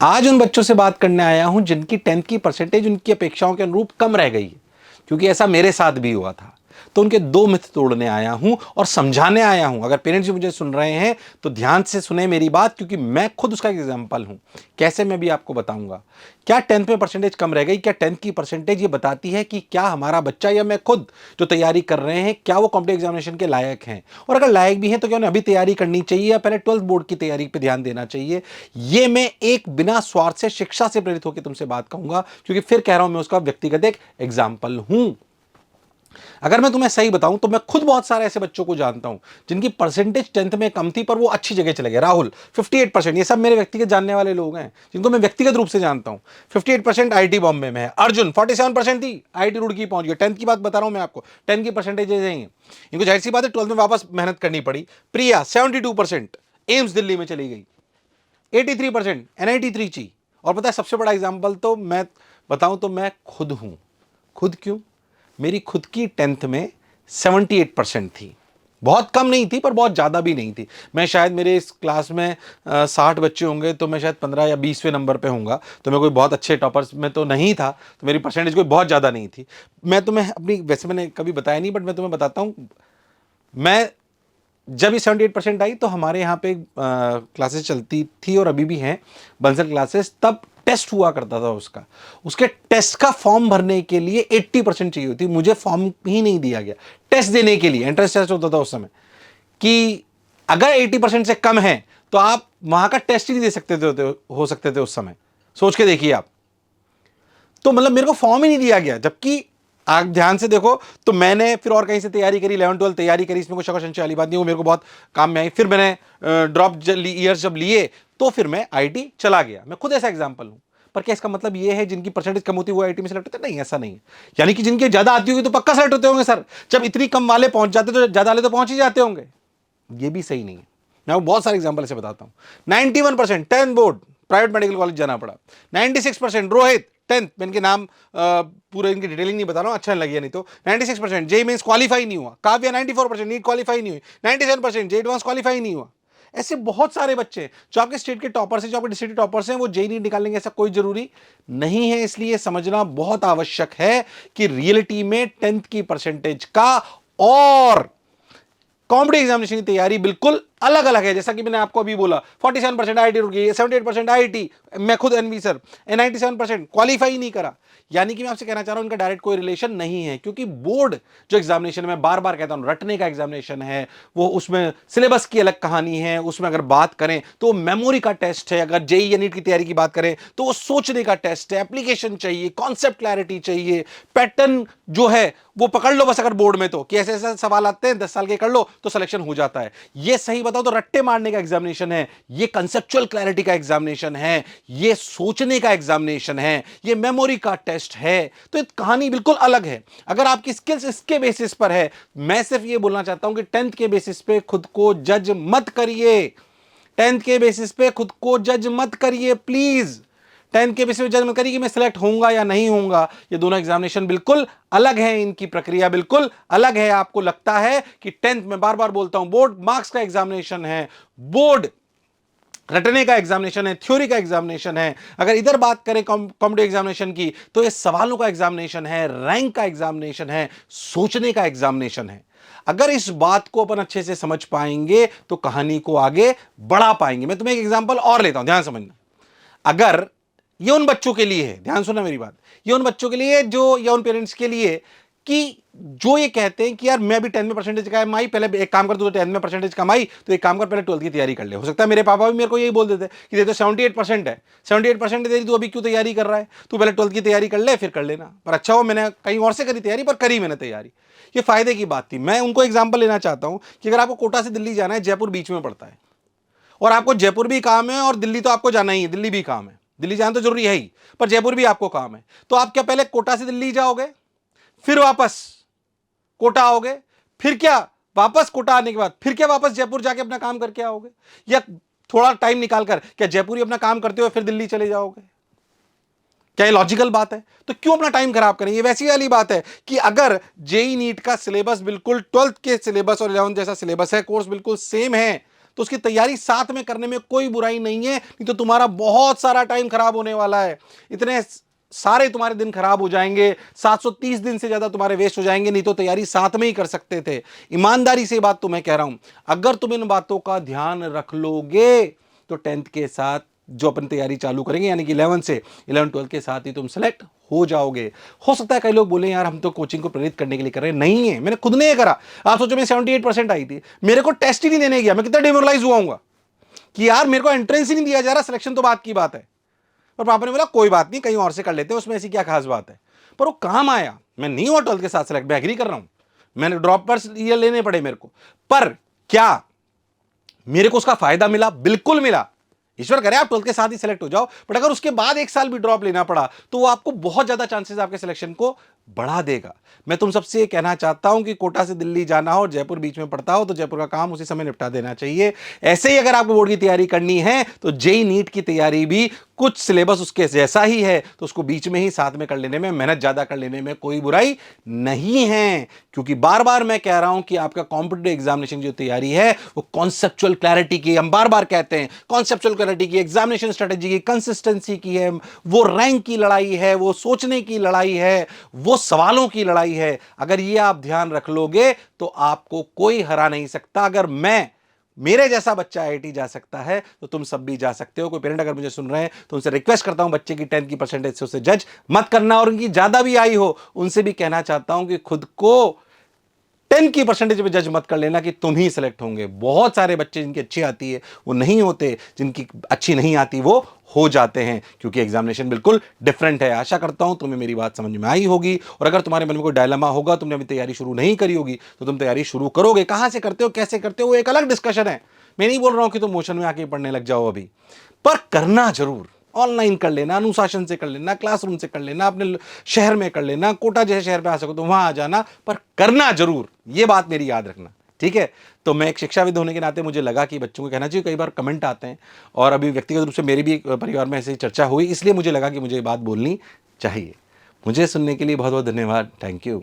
आज उन बच्चों से बात करने आया हूं जिनकी 10th की परसेंटेज उनकी अपेक्षाओं के अनुरूप कम रह गई है, क्योंकि ऐसा मेरे साथ भी हुआ था। तो उनके दो मिथ तोड़ने आया हूं और समझाने आया हूं। अगर पेरेंट्स भी मुझे सुन रहे हैं तो ध्यान से सुने मेरी बात, क्योंकि मैं खुद उसका एग्जाम्पल हूं। कैसे, मैं भी आपको बताऊंगा। क्या 10th में परसेंटेज कम रह गई? क्या 10th की परसेंटेज ये बताती है कि क्या हमारा बच्चा या मैं खुद जो तैयारी कर रहे हैं, क्या वो कॉम्पिटिटिव एग्जामिनेशन के लायक हैं? और अगर लायक भी हैं तो क्या उन्हें अभी तैयारी करनी चाहिए या पहले 12th बोर्ड की तैयारी पर ध्यान देना चाहिए? ये मैं एक बिना स्वार्थ से, शिक्षा से प्रेरित होकर तुमसे बात कहूंगा, क्योंकि फिर कह रहा हूं मैं उसका व्यक्तिगत एक एग्जाम्पल हूं। अगर मैं तुम्हें सही बताऊं तो मैं खुद बहुत सारे ऐसे बच्चों को जानता हूं जिनकी परसेंटेज 10th में कम थी पर वो अच्छी जगह चले गए। राहुल 58%, ये सब मेरे व्यक्तिगत जानने वाले लोग हैं जिनको मैं व्यक्तिगत रूप से जानता हूं। 58% आईटी बॉम्बे में है। अर्जुन 47% थी, आईटी रुड़की पहुंच गया। 10th की बात बता रहा हूं मैं आपको, 10 की परसेंटेज है इनको, जाहिर सी बात है 12th में वापस मेहनत करनी पड़ी। प्रिया 72%, एम्स दिल्ली में चली गई। 83% एनआईटी त्रिची। और पता है सबसे बड़ा एग्जाम्पल तो मैं बताऊं तो मैं खुद हूं। खुद क्यों? मेरी खुद की 10th में 78% थी। बहुत कम नहीं थी पर बहुत ज़्यादा भी नहीं थी। मैं शायद, मेरे इस क्लास में 60 बच्चे होंगे तो मैं शायद 15 या 20वें नंबर पे होऊंगा। तो मैं कोई बहुत अच्छे टॉपर्स में तो नहीं था, तो मेरी परसेंटेज कोई बहुत ज़्यादा नहीं थी। मैं तुम्हें अपनी, वैसे मैंने कभी बताया नहीं बट मैं तुम्हें बताता हूँ। मैं जब ये 78% आई तो हमारे यहाँ पे क्लासेस चलती थी और अभी भी हैं बंसल क्लासेस। तब टेस्ट हुआ करता था उसका, उसके टेस्ट का फॉर्म भरने के लिए 80% चाहिए होती। मुझे फॉर्म ही नहीं दिया गया टेस्ट देने के लिए। एंट्रेंस टेस्ट होता था उस समय कि अगर 80% से कम है तो आप वहां का टेस्ट ही नहीं दे सकते थे, हो सकते थे उस समय। सोच के देखिए आप। तो मतलब मेरे को फॉर्म ही नहीं दिया गया, जबकि आप ध्यान से देखो तो मैंने फिर और कहीं से तैयारी करी, 11-12 तैयारी करी, इसमें कोई शक संशय वाली बात नहीं। वो मेरे को बहुत काम में आई। फिर मैंने ड्रॉप ईयर्स जब लिए तो फिर मैं आईटी चला गया। मैं खुद ऐसा एग्जांपल हूं। पर क्या इसका मतलब ये है जिनकी परसेंटेज कम होती है वो आईटी में सेलेक्ट होते? नहीं, ऐसा नहीं है। यानी कि जिनके ज्यादा आती होगी तो पक्का सेलेक्ट होते होंगे सर। जब इतनी कम वाले पहुंच जाते तो ज्यादा वाले तो पहुंच ही जाते होंगे। ये भी सही नहीं है। मैं बहुत सारे एग्जांपल से बताता हूं। 91% 10 बोर्ड प्राइवेट मेडिकल कॉलेज जाना पड़ा। 96% रोहित 10th में, इनके नाम पूरे इनकी डिटेलिंग नहीं बता रहा हूं, अच्छा नहीं लगे नहीं तो। 96% जेई मेंस क्वालीफाई नहीं हुआ। काव्या 94% नीट क्वालीफाई नहीं हुई। 97% जे एडवांस क्वालीफाई नहीं हुआ। ऐसे बहुत सारे बच्चे जो आपके स्टेट के टॉपर्स हैं, जो आपके डिस्ट्रिक्ट के टॉपर्स हैं, वो जेई नीट निकालेंगे ऐसा कोई जरूरी नहीं है। इसलिए समझना बहुत आवश्यक है कि रियलिटी में 10th की परसेंटेज का और कॉम्पिटिटिव एग्जामिनेशन की तैयारी बिल्कुल अलग अलग है। जैसा कि मैंने आपको अभी बोला, 47% आईटी रुकी, 78% आईटी, मैं खुद एनवी सर 97% क्वालीफाई नहीं करा। यानी कि मैं आपसे कहना चाह रहा हूं इनका डायरेक्ट कोई रिलेशन नहीं है, क्योंकि बोर्ड जो एग्जामिनेशन, मैं बार बार कहता हूं, रटने का एग्जामिनेशन है। वो उसमें सिलेबस की अलग कहानी है। उसमें अगर बात करें तो मेमोरी का टेस्ट है। अगर जेई या नीट की तैयारी की बात करें तो वो सोचने का टेस्ट है, एप्लीकेशन चाहिए, कॉन्सेप्ट क्लैरिटी चाहिए, पैटर्न जो है वो पकड़ लो बस। अगर बोर्ड में तो कि ऐसे ऐसे सवाल आते हैं 10 साल के कर लो तो सिलेक्शन हो जाता है। ये सही बताओ तो रट्टे मारने का एग्जामिनेशन है, ये कंसेप्चुअल क्लैरिटी का एग्जामिनेशन है, ये सोचने का एग्जामिनेशन है, ये मेमोरी का टेस्ट है। तो ये कहानी बिल्कुल अलग है। अगर आपकी स्किल्स इसके बेसिस पर है, मैं सिर्फ ये बोलना चाहता हूं कि 10th के बेसिस पे खुद को जज मत करिए। 10th के बेसिस पे खुद को जज मत करिए प्लीज। 10th के बेसिस पे जज मत करिए कि मैं सिलेक्ट होऊंगा या नहीं होऊंगा। ये दोनों एग्जामिनेशन बिल्कुल अलग है, इनकी प्रक्रिया बिल्कुल अलग है। आपको लगता है कि 10th में, बार बार बोलता हूं, बोर्ड मार्क्स का एग्जामिनेशन है, बोर्ड रटने का एग्जामिनेशन है, थ्योरी का एग्जामिनेशन है। अगर इधर बात करें कॉम्पिटिटिव एग्जामिनेशन की तो ये सवालों का एग्जामिनेशन है, रैंक का एग्जामिनेशन है, सोचने का एग्जामिनेशन है। अगर इस बात को अपन अच्छे से समझ पाएंगे तो कहानी को आगे बढ़ा पाएंगे। मैं तुम्हें एक एग्जांपल और लेता हूं, ध्यान समझना। अगर ये उन बच्चों के लिए है, ध्यान सुनना मेरी बात, ये उन बच्चों के लिए जो, या उन पेरेंट्स के लिए कि जो ये कहते हैं कि यार मैं भी 10th में परसेंटेज कमाई, पहले एक काम कर, तू 10th में परसेंटेज कमाई तो एक काम कर, पहले 12th की तैयारी कर ले। हो सकता है मेरे पापा भी मेरे को यही बोल देते कि देखो 78% है, 78% तेरी, तू अभी क्यों तैयारी कर रहा है, तू पहले 12th की तैयारी कर ले फिर कर लेना। पर अच्छा हो मैंने कहीं और से करी तैयारी, पर करी मैंने तैयारी, ये फायदे की बात थी। मैं उनको एग्जाम्पल लेना चाहता हूं कि अगर आपको कोटा से दिल्ली जाना है, जयपुर बीच में पड़ता है, और आपको जयपुर भी काम है और दिल्ली तो आपको जाना ही है, दिल्ली भी काम है, दिल्ली जाना तो जरूरी है ही, पर जयपुर भी आपको काम है। तो आप क्या पहले कोटा से दिल्ली जाओगे, फिर वापस कोटा आओगे, फिर क्या वापस कोटा आने के बाद फिर क्या वापस जयपुर जाके अपना काम करके आओगे, या थोड़ा टाइम निकालकर क्या जयपुर ही अपना काम करते हुए फिर दिल्ली चले जाओगे? क्या ये लॉजिकल बात है? तो क्यों अपना टाइम खराब करें? ये वैसी वाली बात है कि अगर जेई नीट का सिलेबस बिल्कुल 12th के सिलेबस और 11th जैसा सिलेबस है, कोर्स बिल्कुल सेम है, तो उसकी तैयारी साथ में करने में कोई बुराई नहीं है, नहीं तो तुम्हारा बहुत सारा टाइम खराब होने वाला है। इतने सारे तुम्हारे दिन खराब हो जाएंगे, 730 दिन से ज्यादा तुम्हारे वेस्ट हो जाएंगे, नहीं तो तैयारी साथ में ही कर सकते थे। ईमानदारी से बात तो मैं कह रहा हूं, अगर तुम इन बातों का ध्यान रख लोगे तो 10th के साथ जो अपन तैयारी चालू करेंगे, यानी कि 11 से 11 12 के साथ ही तुम सेलेक्ट हो जाओगे। हो सकता है कई लोग बोले यार हम तो कोचिंग को प्रेरित करने के लिए कर रहे हैं, नहीं है, मैंने खुद ने ये करा। आप सोचो मैं 78% आई थी, मेरे को टेस्ट ही नहीं देने गया, मैं कितना डिमोरलाइज हुआ हूं कि यार मेरे को एंट्रेंस ही नहीं दिया जा रहा, सिलेक्शन तो बात की बात है। पर पापा ने बोला कोई बात नहीं, कहीं और से कर लेते हैं, उसमें ऐसी क्या खास बात है। पर वो काम आया, मैं नहीं हुआ 12th के साथ सेलेक्ट, मैं एग्री कर रहा हूं, मैंने ड्रॉप पर ये लेने पड़े मेरे को, पर क्या मेरे को उसका फायदा मिला? बिल्कुल मिला। ईश्वर करे आप 12th के साथ ही सिलेक्ट हो जाओ, बट अगर उसके बाद 1 साल भी ड्रॉप लेना पड़ा तो वो आपको बहुत ज्यादा चांसेस आपके सिलेक्शन को बढ़ा देगा। मैं तुम सबसे ये कहना चाहता हूं कि कोटा से दिल्ली जाना हो, जयपुर बीच में पड़ता हो, तो जयपुर का काम उसी समय निपटा देना चाहिए। ऐसे ही अगर आपको बोर्ड की तैयारी करनी है तो जेई नीट की तैयारी भी कुछ सिलेबस उसके जैसा ही है, तो उसको बीच में ही साथ में कर लेने में, मेहनत ज्यादा कर लेने में कोई बुराई नहीं है। क्योंकि बार बार मैं कह रहा हूं कि आपका कॉम्पिटिटिव एग्जामिनेशन जो तैयारी है वो कॉन्सेप्चुअल क्लैरिटी की, हम बार बार कहते हैं कॉन्सेप्चुअल क्लैरिटी की, एग्जामिनेशन स्ट्रेटेजी की, कंसिस्टेंसी की है, वो रैंक की लड़ाई है, वो सोचने की लड़ाई है, वो सवालों की लड़ाई है। अगर ये आप ध्यान रख लोगे तो आपको कोई हरा नहीं सकता। अगर मेरे जैसा बच्चा आईआईटी जा सकता है तो तुम सब भी जा सकते हो। कोई पेरेंट अगर मुझे सुन रहे हैं तो उनसे रिक्वेस्ट करता हूं बच्चे की 10th की परसेंटेज से उसे जज मत करना, और उनकी ज्यादा भी आई हो उनसे भी कहना चाहता हूं कि खुद को 10 की परसेंटेज पे जज मत कर लेना कि तुम ही सिलेक्ट होंगे। बहुत सारे बच्चे जिनकी अच्छी आती है वो नहीं होते, जिनकी अच्छी नहीं आती वो हो जाते हैं, क्योंकि एग्जामिनेशन बिल्कुल डिफरेंट है। आशा करता हूं तुम्हें मेरी बात समझ में आई होगी, और अगर तुम्हारे मन में कोई डायलेमा होगा, तुमने अभी तैयारी शुरू नहीं करी होगी, तो तुम तैयारी शुरू करोगे। कहां से करते हो, कैसे करते हो, वो एक अलग डिस्कशन है। मैं नहीं बोल रहा हूं कि तुम मोशन में आके पढ़ने लग जाओ अभी, पर करना जरूर। ऑनलाइन कर लेना, अनुशासन से कर लेना, क्लासरूम से कर लेना, अपने शहर में कर लेना, कोटा जैसे शहर पे आ सको तो वहां आ जाना, पर करना जरूर, ये बात मेरी याद रखना, ठीक है। तो मैं एक शिक्षाविद होने के नाते मुझे लगा कि बच्चों को कहना चाहिए। कई बार कमेंट आते हैं, और अभी व्यक्तिगत रूप से मेरी भी परिवार में ऐसी चर्चा हुई, इसलिए मुझे लगा कि मुझे ये बात बोलनी चाहिए। मुझे सुनने के लिए बहुत बहुत धन्यवाद। Thank you.